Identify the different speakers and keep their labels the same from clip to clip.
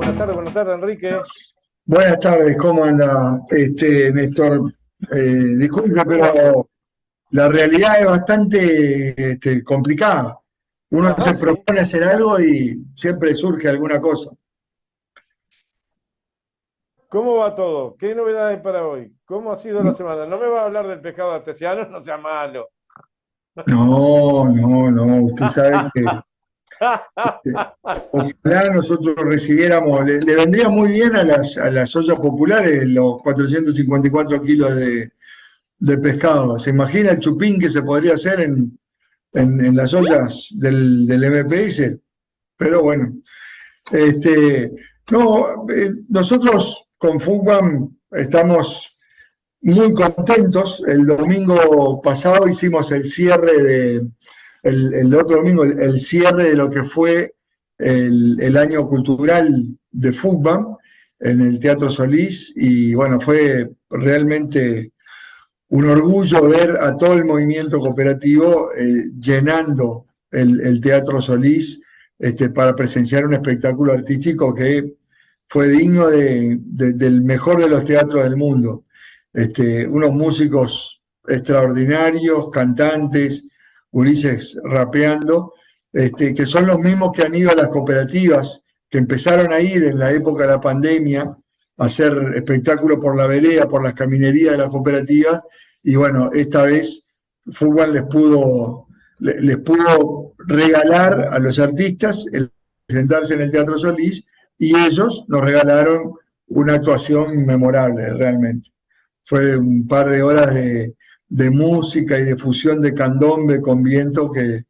Speaker 1: Buenas tardes, Enrique.
Speaker 2: Buenas tardes, ¿cómo anda Néstor? Disculpe, pero la realidad es bastante complicada. Uno
Speaker 1: Ajá,
Speaker 2: se
Speaker 1: sí.
Speaker 2: propone hacer algo y siempre surge alguna cosa.
Speaker 1: ¿Cómo va todo? ¿Qué novedades para hoy? ¿Cómo ha sido la semana? No me va a hablar del pescado artesiano, no sea malo.
Speaker 2: No, no, no, usted sabe que ojalá nosotros recibiéramos, le vendría muy bien a las ollas populares los 454 kilos de pescado. ¿Se imagina el chupín que se podría hacer en las ollas del MPS? Pero bueno, este, no, nosotros con FUCBAM estamos muy contentos. El domingo pasado hicimos el cierre el otro domingo, el cierre de lo que fue el año cultural de FUCBAM en el Teatro Solís y bueno, fue realmente un orgullo ver a todo el movimiento cooperativo llenando el Teatro Solís para presenciar un espectáculo artístico que fue digno del mejor de los teatros del mundo. Unos músicos extraordinarios, cantantes, gurises rapeando, que son los mismos que han ido a las cooperativas, que empezaron a ir en la época de la pandemia a hacer espectáculos por la vereda, por las caminerías de las cooperativas, y bueno, esta vez Fútbol les pudo regalar a los artistas el presentarse en el Teatro Solís y ellos nos regalaron una actuación memorable realmente. Fue un par de horas de música y de fusión de candombe con viento que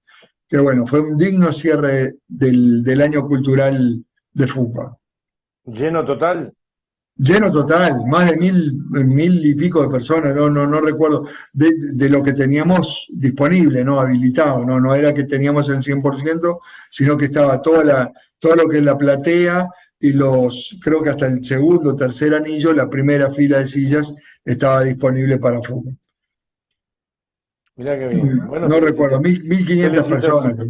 Speaker 2: bueno, fue un digno cierre del año cultural de fútbol.
Speaker 1: Lleno total.
Speaker 2: Lleno total, más de mil y pico de personas, no recuerdo, de lo que teníamos disponible, ¿no? Habilitado, ¿no? No era que teníamos el 100%, sino que estaba todo lo que es la platea y creo que hasta el segundo, tercer anillo, la primera fila de sillas estaba disponible para fútbol.
Speaker 1: Mirá qué bien. Bueno,
Speaker 2: No recuerdo, 1500
Speaker 1: felicitaciones,
Speaker 2: personas.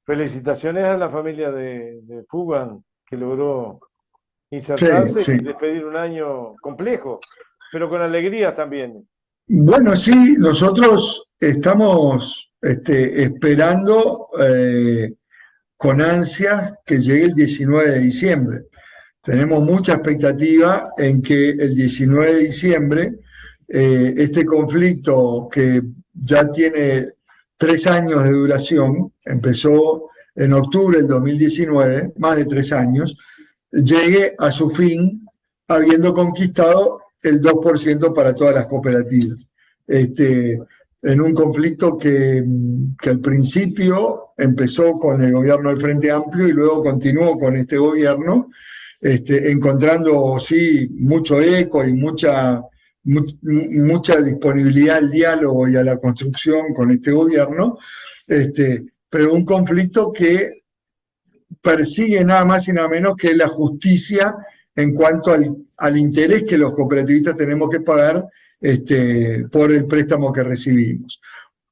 Speaker 1: felicitaciones a la familia de Fugan que logró
Speaker 2: Sí,
Speaker 1: insertarse
Speaker 2: sí.
Speaker 1: y despedir un año complejo, pero con alegría también.
Speaker 2: Bueno, sí, nosotros estamos esperando con ansias que llegue el 19 de diciembre. Tenemos mucha expectativa en que el 19 de diciembre este conflicto que ya tiene 3 años de duración, empezó en octubre del 2019, más de 3 años, llegue a su fin habiendo conquistado el 2% para todas las cooperativas. En un conflicto que al principio empezó con el gobierno del Frente Amplio y luego continuó con este gobierno, encontrando sí mucho eco y mucha disponibilidad al diálogo y a la construcción con este gobierno, pero un conflicto que persigue nada más y nada menos que la justicia en cuanto al interés que los cooperativistas tenemos que pagar por el préstamo que recibimos.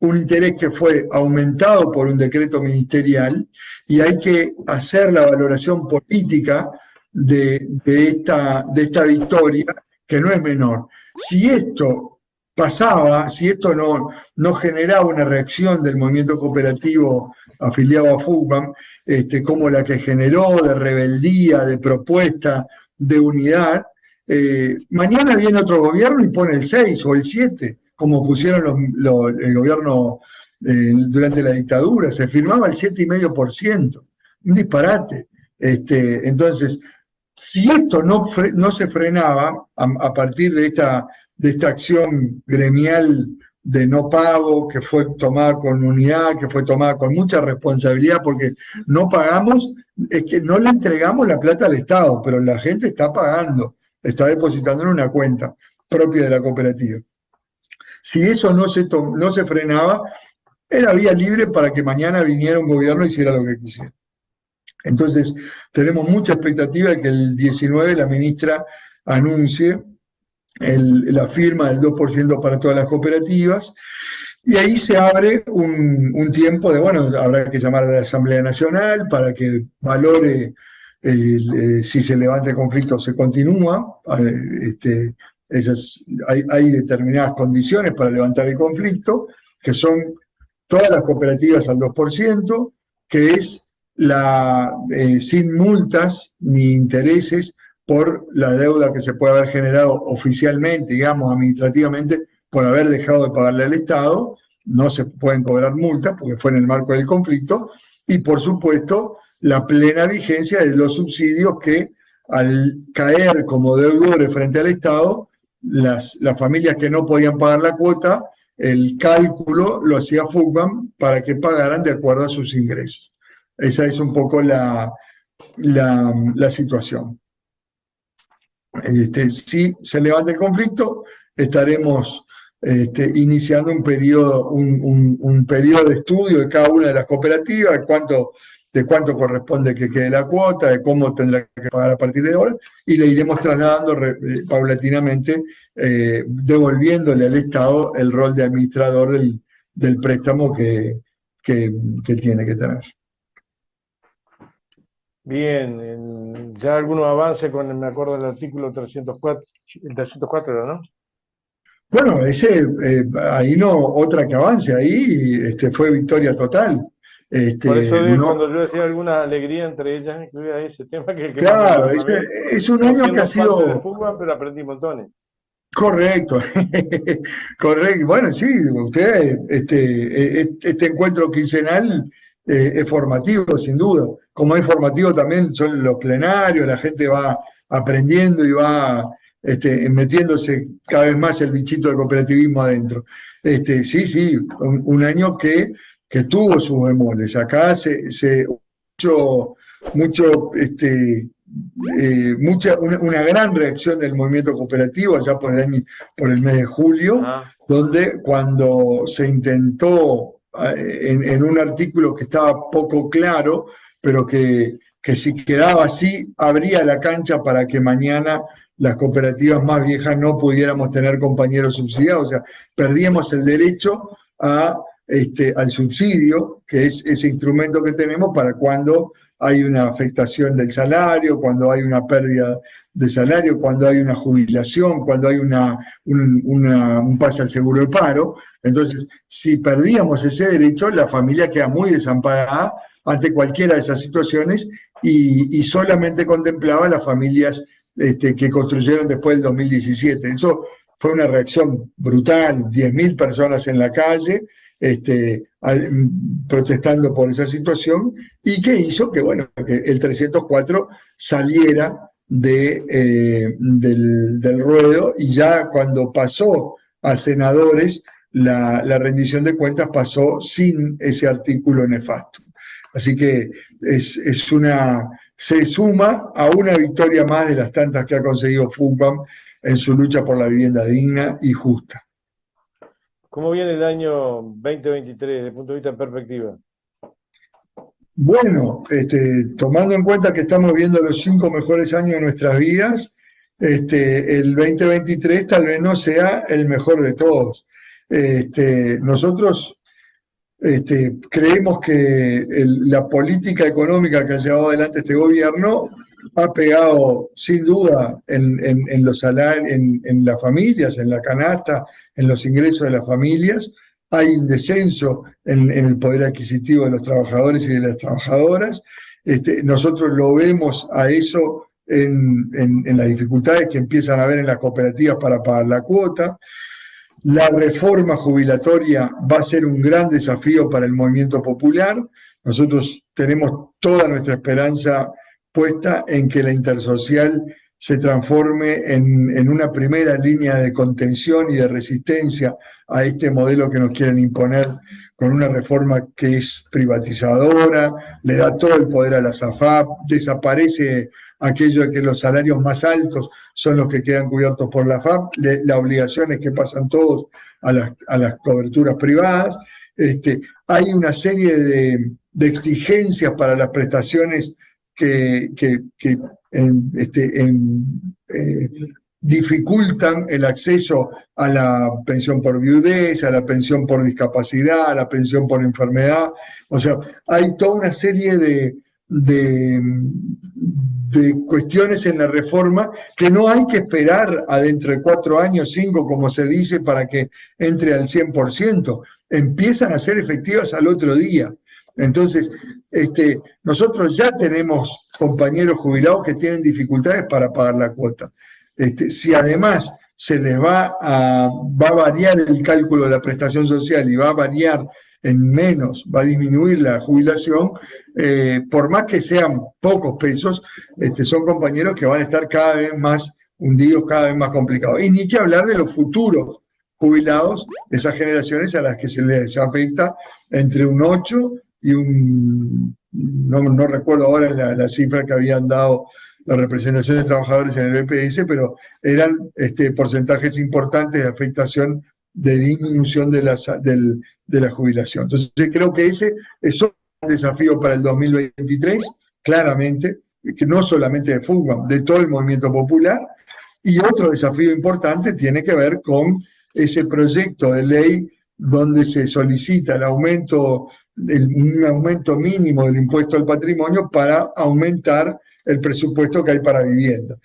Speaker 2: Un interés que fue aumentado por un decreto ministerial y hay que hacer la valoración política de esta victoria, que no es menor. Si esto pasaba, si esto no generaba una reacción del movimiento cooperativo afiliado a FUCBAM, como la que generó de rebeldía, de propuesta, de unidad, mañana viene otro gobierno y pone el 6 o el 7, como pusieron el gobierno durante la dictadura, se firmaba el 7,5%, un disparate. Entonces, si esto no se frenaba a partir de esta acción gremial de no pago, que fue tomada con unidad, que fue tomada con mucha responsabilidad, porque no pagamos, es que no le entregamos la plata al Estado, pero la gente está pagando, está depositando en una cuenta propia de la cooperativa. Si eso no se frenaba, era vía libre para que mañana viniera un gobierno y hiciera lo que quisiera. Entonces, tenemos mucha expectativa de que el 19 la ministra anuncie la firma del 2% para todas las cooperativas, y ahí se abre un tiempo de, bueno, habrá que llamar a la Asamblea Nacional para que valore si se levanta el conflicto se continúa, hay determinadas condiciones para levantar el conflicto, que son todas las cooperativas al 2%, que es sin multas ni intereses por la deuda que se puede haber generado oficialmente, digamos, administrativamente, por haber dejado de pagarle al Estado. No se pueden cobrar multas porque fue en el marco del conflicto, y por supuesto la plena vigencia de los subsidios que, al caer como deudores frente al Estado, las familias que no podían pagar la cuota, el cálculo lo hacía FUCBAM para que pagaran de acuerdo a sus ingresos. Esa es un poco la situación. Si se levanta el conflicto, estaremos iniciando un periodo de estudio de cada una de las cooperativas, de cuánto corresponde que quede la cuota, de cómo tendrá que pagar a partir de ahora, y le iremos trasladando paulatinamente, devolviéndole al Estado el rol de administrador del préstamo que tiene que tener.
Speaker 1: Bien, ya algunos avances me acuerdo del artículo 304, el 304, ¿no?
Speaker 2: Bueno, ahí no, otra que avance, ahí fue victoria total.
Speaker 1: Por eso cuando yo decía alguna alegría entre ellas, incluía ese tema que
Speaker 2: claro, es un año que ha sido...
Speaker 1: Fútbol, pero aprendí montones.
Speaker 2: Correcto, correcto. Bueno, sí, usted, este encuentro quincenal es formativo, sin duda. Como es formativo también son los plenarios, la gente va aprendiendo y va metiéndose cada vez más el bichito del cooperativismo adentro. Sí, un año que tuvo sus bemoles. Acá una gran reacción del movimiento cooperativo allá por el mes de julio, donde cuando se intentó en un artículo que estaba poco claro, pero que si quedaba así, abría la cancha para que mañana las cooperativas más viejas no pudiéramos tener compañeros subsidiados, o sea, perdíamos el derecho al subsidio, que es ese instrumento que tenemos para cuando hay una afectación del salario, cuando hay una pérdida de salario, cuando hay una jubilación, cuando hay un pase al seguro de paro. Entonces, si perdíamos ese derecho, la familia queda muy desamparada ante cualquiera de esas situaciones y solamente contemplaba las familias que construyeron después del 2017. Eso fue una reacción brutal, 10.000 personas en la calle, protestando por esa situación, y que hizo que el 304 saliera del ruedo, y ya cuando pasó a senadores, la rendición de cuentas pasó sin ese artículo nefasto. Así que se suma a una victoria más de las tantas que ha conseguido FUCBAM en su lucha por la vivienda digna y justa.
Speaker 1: ¿Cómo viene el año 2023 desde el punto de vista de perspectiva?
Speaker 2: Bueno, tomando en cuenta que estamos viendo los 5 mejores años de nuestras vidas, el 2023 tal vez no sea el mejor de todos. Nosotros creemos que la política económica que ha llevado adelante este gobierno ha pegado sin duda en los salarios, en las familias, en la canasta, en los ingresos de las familias. Hay un descenso en el poder adquisitivo de los trabajadores y de las trabajadoras. Nosotros lo vemos a eso en las dificultades que empiezan a haber en las cooperativas para pagar la cuota. La reforma jubilatoria va a ser un gran desafío para el movimiento popular. Nosotros tenemos toda nuestra esperanza puesta en que la Intersocial se transforme en una primera línea de contención y de resistencia a este modelo que nos quieren imponer, con una reforma que es privatizadora, le da todo el poder a las AFAP, desaparece aquello de que los salarios más altos son los que quedan cubiertos por la AFAP, la obligación es que pasan todos a las coberturas privadas. Hay una serie de exigencias para las prestaciones que dificultan el acceso a la pensión por viudez, a la pensión por discapacidad, a la pensión por enfermedad. O sea, hay toda una serie de cuestiones en la reforma que no hay que esperar a dentro de 4 años, 5, como se dice, para que entre al 100%. Empiezan a ser efectivas al otro día. Entonces, nosotros ya tenemos compañeros jubilados que tienen dificultades para pagar la cuota. Si además se les va a variar el cálculo de la prestación social y va a variar en menos, va a disminuir la jubilación, por más que sean pocos pesos, son compañeros que van a estar cada vez más hundidos, cada vez más complicados. Y ni que hablar de los futuros jubilados, esas generaciones a las que se les afecta entre un 8 y no recuerdo ahora la cifra que habían dado la representación de trabajadores en el BPS, pero eran porcentajes importantes de afectación, de disminución de la jubilación. Entonces creo que ese es un desafío para el 2023, claramente, que no solamente de FUCBAM, de todo el movimiento popular. Y otro desafío importante tiene que ver con ese proyecto de ley donde se solicita un aumento mínimo del impuesto al patrimonio para aumentar el presupuesto que hay para vivienda.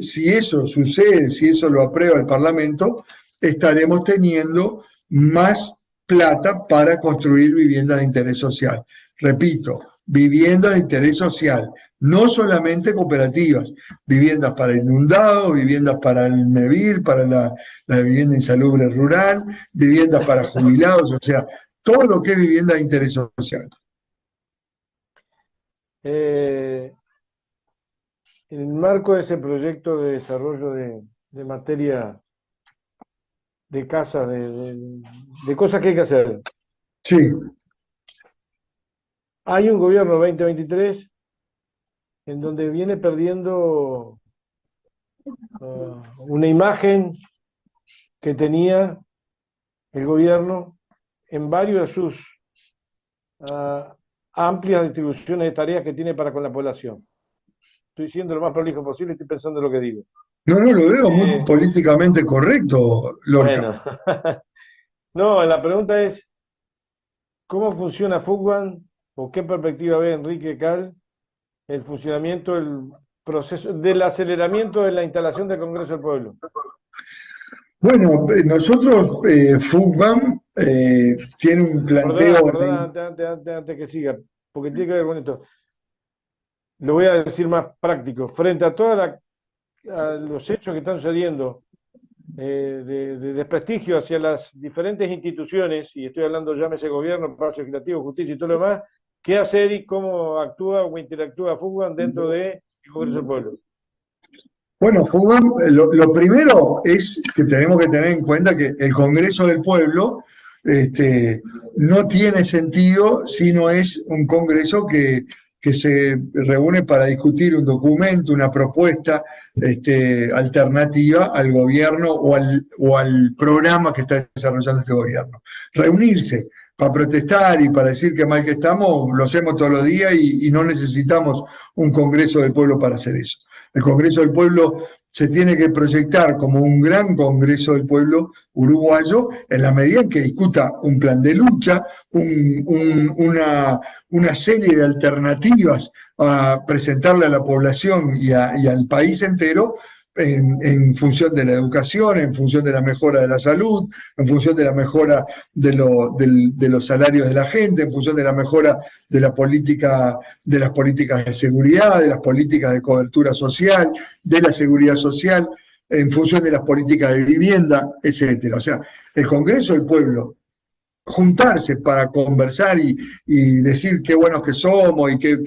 Speaker 2: Si eso sucede, si eso lo aprueba el Parlamento, estaremos teniendo más plata para construir viviendas de interés social. Repito, viviendas de interés social, no solamente cooperativas, viviendas para inundados, viviendas para el MEVIR, para la vivienda insalubre rural, viviendas para jubilados, o sea, todo lo que es vivienda de interés social.
Speaker 1: En el marco de ese proyecto de desarrollo de materia de casa, de cosas que hay que hacer.
Speaker 2: Sí.
Speaker 1: Hay un gobierno 2023 en donde viene perdiendo una imagen que tenía el gobierno en varios de sus amplias distribuciones de tareas que tiene para con la población. Estoy siendo lo más prolijo posible, estoy pensando en lo que digo.
Speaker 2: No lo veo muy políticamente correcto, Lorca.
Speaker 1: Bueno. No, la pregunta es, ¿cómo funciona FUCBAM o qué perspectiva ve Enrique Cal el funcionamiento, el proceso del aceleramiento de la instalación del Congreso del Pueblo?
Speaker 2: Bueno, nosotros, FUCBAM, tiene un planteo...
Speaker 1: Perdona, antes que siga, porque tiene que ver con esto. Lo voy a decir más práctico. Frente a todos los hechos que están sucediendo de desprestigio hacia las diferentes instituciones, y estoy hablando, llámese gobierno, Poder Legislativo, justicia y todo lo demás, ¿qué hacer y cómo actúa o interactúa FUCBAM dentro del Congreso del Pueblo?
Speaker 2: Bueno, FUCBAM, lo primero es que tenemos que tener en cuenta que el Congreso del Pueblo no tiene sentido si no es un Congreso que se reúne para discutir un documento, una propuesta alternativa al gobierno o al programa que está desarrollando este gobierno. Reunirse para protestar y para decir que mal que estamos, lo hacemos todos los días y no necesitamos un Congreso del Pueblo para hacer eso. El Congreso del Pueblo se tiene que proyectar como un gran Congreso del Pueblo uruguayo en la medida en que discuta un plan de lucha, una serie de alternativas a presentarle a la población y al país entero en función de la educación, en función de la mejora de la salud, en función de la mejora de los salarios de la gente, en función de la mejora de las políticas de seguridad, de las políticas de cobertura social, de la seguridad social, en función de las políticas de vivienda, etcétera. O sea, el Congreso del Pueblo, juntarse para conversar y decir qué buenos que somos y que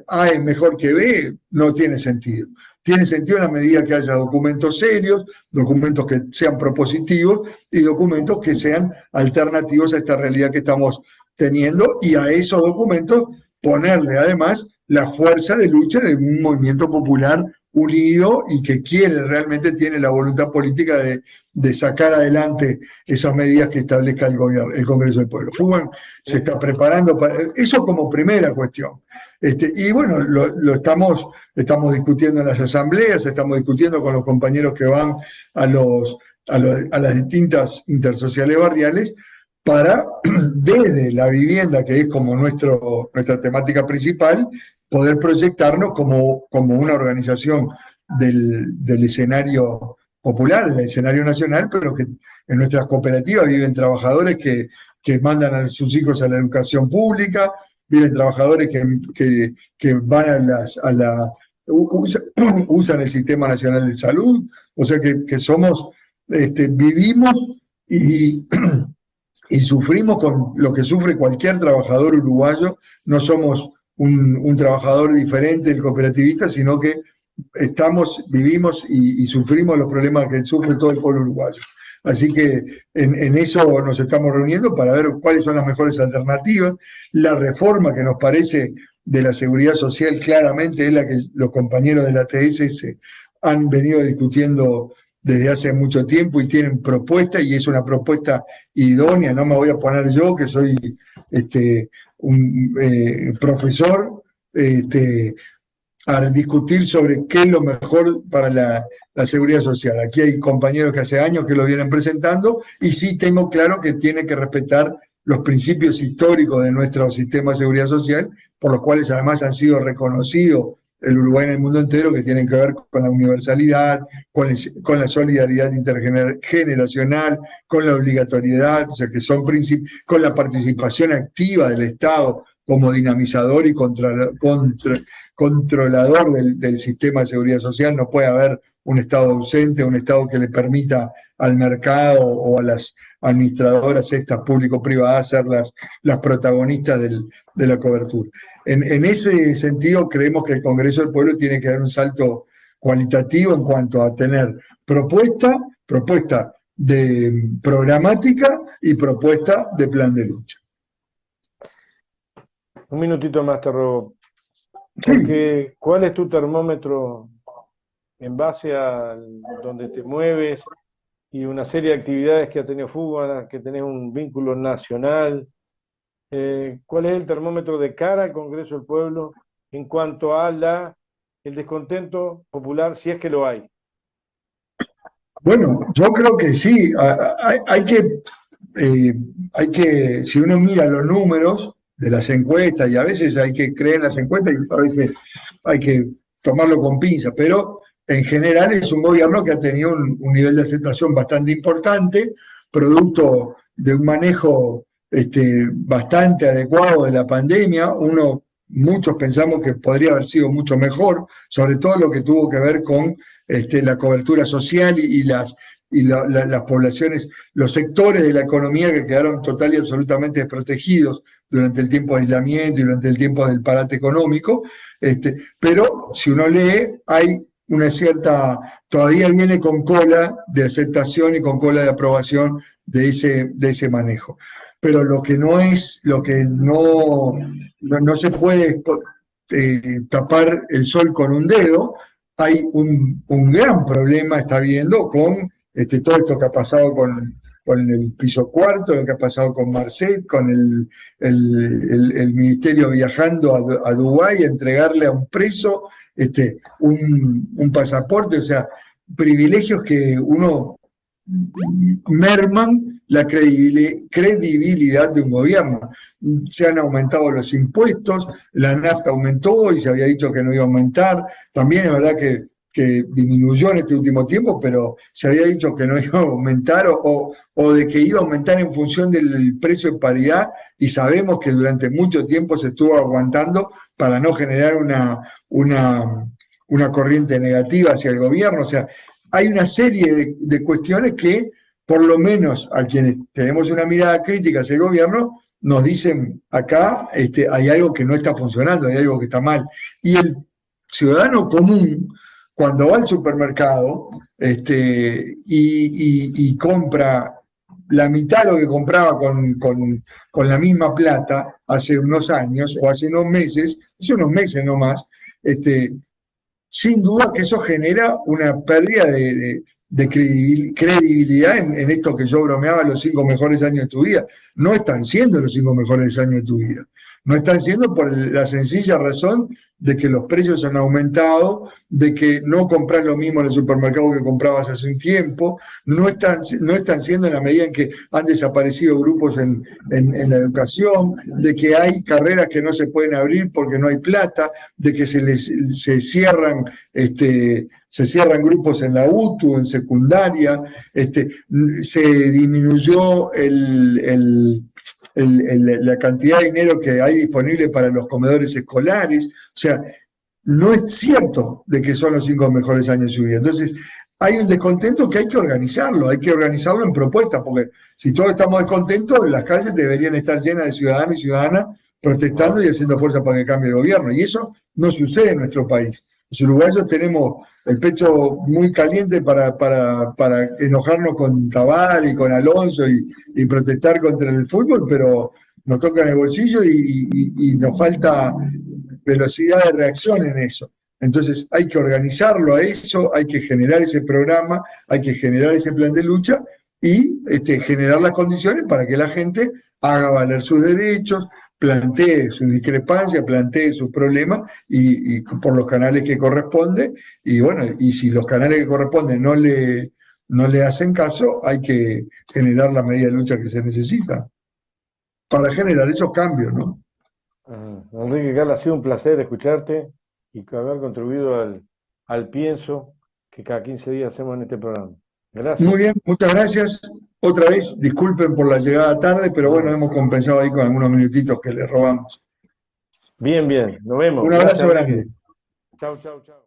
Speaker 2: A es mejor que B, no tiene sentido. Tiene sentido en la medida que haya documentos serios, documentos que sean propositivos y documentos que sean alternativos a esta realidad que estamos teniendo, y a esos documentos ponerle además la fuerza de lucha de un movimiento popular unido y que realmente tiene la voluntad política de sacar adelante esas medidas que establezca el Congreso del Pueblo. FUCBAM se está preparando para eso como primera cuestión. Y bueno, lo estamos discutiendo en las asambleas, estamos discutiendo con los compañeros que van a las distintas intersociales barriales para, desde la vivienda, que es como nuestra temática principal, poder proyectarnos como una organización del escenario popular, del escenario nacional, pero que en nuestras cooperativas viven trabajadores que mandan a sus hijos a la educación pública, viven trabajadores que van usan el Sistema Nacional de Salud, o sea que somos, vivimos y, y sufrimos con lo que sufre cualquier trabajador uruguayo. No somos un trabajador diferente del cooperativista, sino que vivimos y sufrimos los problemas que sufre todo el pueblo uruguayo. Así que en eso nos estamos reuniendo para ver cuáles son las mejores alternativas. La reforma que nos parece de la seguridad social claramente es la que los compañeros de la ATS han venido discutiendo desde hace mucho tiempo y tienen propuesta, y es una propuesta idónea. No me voy a poner yo, que soy un profesor, a discutir sobre qué es lo mejor para la seguridad social. Aquí hay compañeros que hace años que lo vienen presentando, y sí tengo claro que tiene que respetar los principios históricos de nuestro sistema de seguridad social, por los cuales además han sido reconocidos el Uruguay en el mundo entero, que tienen que ver con la universalidad, con la solidaridad intergeneracional, con la obligatoriedad, o sea que son principios, con la participación activa del Estado como dinamizador y controlador del sistema de seguridad social. No puede haber un Estado ausente, un Estado que le permita al mercado o a las administradoras estas público-privadas ser las protagonistas de la cobertura. En ese sentido, creemos que el Congreso del Pueblo tiene que dar un salto cualitativo en cuanto a tener propuesta de programática y propuesta de plan de lucha.
Speaker 1: Un minutito más te robo.
Speaker 2: Sí.
Speaker 1: Porque, ¿cuál es tu termómetro en base a donde te mueves y una serie de actividades que ha tenido fútbol, que tenés un vínculo nacional? ¿Cuál es el termómetro de cara al Congreso del Pueblo en cuanto a el descontento popular, si es que lo hay?
Speaker 2: Bueno, yo creo que sí. Hay que, si uno mira los números de las encuestas, y a veces hay que creer en las encuestas y a veces hay que tomarlo con pinzas, pero en general es un gobierno que ha tenido un nivel de aceptación bastante importante, producto de un manejo bastante adecuado de la pandemia. Muchos pensamos que podría haber sido mucho mejor, sobre todo lo que tuvo que ver con la cobertura social y las poblaciones, los sectores de la economía que quedaron total y absolutamente desprotegidos durante el tiempo de aislamiento y durante el tiempo del parate económico. Pero si uno lee, hay una cierta, todavía viene con cola de aceptación y con cola de aprobación de ese manejo. Pero lo que no se puede tapar el sol con un dedo. Hay un gran problema, está viendo, con todo esto que ha pasado con el piso cuarto, lo que ha pasado con Marcet, con el ministerio viajando a Dubái a entregarle a un preso un pasaporte, o sea, privilegios que uno merman la credibilidad de un gobierno. Se han aumentado los impuestos, la nafta aumentó y se había dicho que no iba a aumentar. También es verdad que disminuyó en este último tiempo, pero se había dicho que no iba a aumentar o de que iba a aumentar en función del precio de paridad, y sabemos que durante mucho tiempo se estuvo aguantando para no generar una corriente negativa hacia el gobierno. O sea, hay una serie de cuestiones que, por lo menos a quienes tenemos una mirada crítica hacia el gobierno, nos dicen acá hay algo que no está funcionando, hay algo que está mal. Y el ciudadano común, cuando va al supermercado y compra la mitad de lo que compraba con la misma plata hace unos años o hace unos meses nomás, sin duda que eso genera una pérdida de credibilidad en esto que yo bromeaba, los 5 mejores años de tu vida. No están siendo los 5 mejores años de tu vida. No están siendo por la sencilla razón de que los precios han aumentado, de que no compras lo mismo en el supermercado que comprabas hace un tiempo, no están siendo en la medida en que han desaparecido grupos en la educación, de que hay carreras que no se pueden abrir porque no hay plata, de que se cierran grupos en la UTU, en secundaria, se disminuyó la cantidad de dinero que hay disponible para los comedores escolares. O sea, no es cierto de que son los 5 mejores años de su vida. Entonces, hay un descontento que hay que organizarlo en propuestas, porque si todos estamos descontentos, las calles deberían estar llenas de ciudadanos y ciudadanas protestando y haciendo fuerza para que cambie el gobierno. Y eso no sucede en nuestro país. Los uruguayos tenemos el pecho muy caliente para enojarnos con Tabar y con Alonso y protestar contra el fútbol, pero nos toca en el bolsillo y nos falta velocidad de reacción en eso. Entonces hay que organizarlo a eso, hay que generar ese programa, hay que generar ese plan de lucha y generar las condiciones para que la gente haga valer sus derechos, plantee sus discrepancias, plantee sus problemas y por los canales que corresponde. Y bueno, y si los canales que corresponden no le hacen caso, hay que generar la medida de lucha que se necesita para generar esos cambios, ¿no?
Speaker 1: Enrique, Carla, ha sido un placer escucharte y haber contribuido al pienso que cada 15 días hacemos en este programa.
Speaker 2: Muy
Speaker 1: Gracias.
Speaker 2: bien, muchas gracias. Otra vez, disculpen por la llegada tarde, pero bueno, hemos compensado ahí con algunos minutitos que le robamos.
Speaker 1: Bien, bien. Nos vemos.
Speaker 2: Un
Speaker 1: Gracias,
Speaker 2: abrazo
Speaker 1: Enrique.
Speaker 2: grande.
Speaker 1: Chau, chau, chau.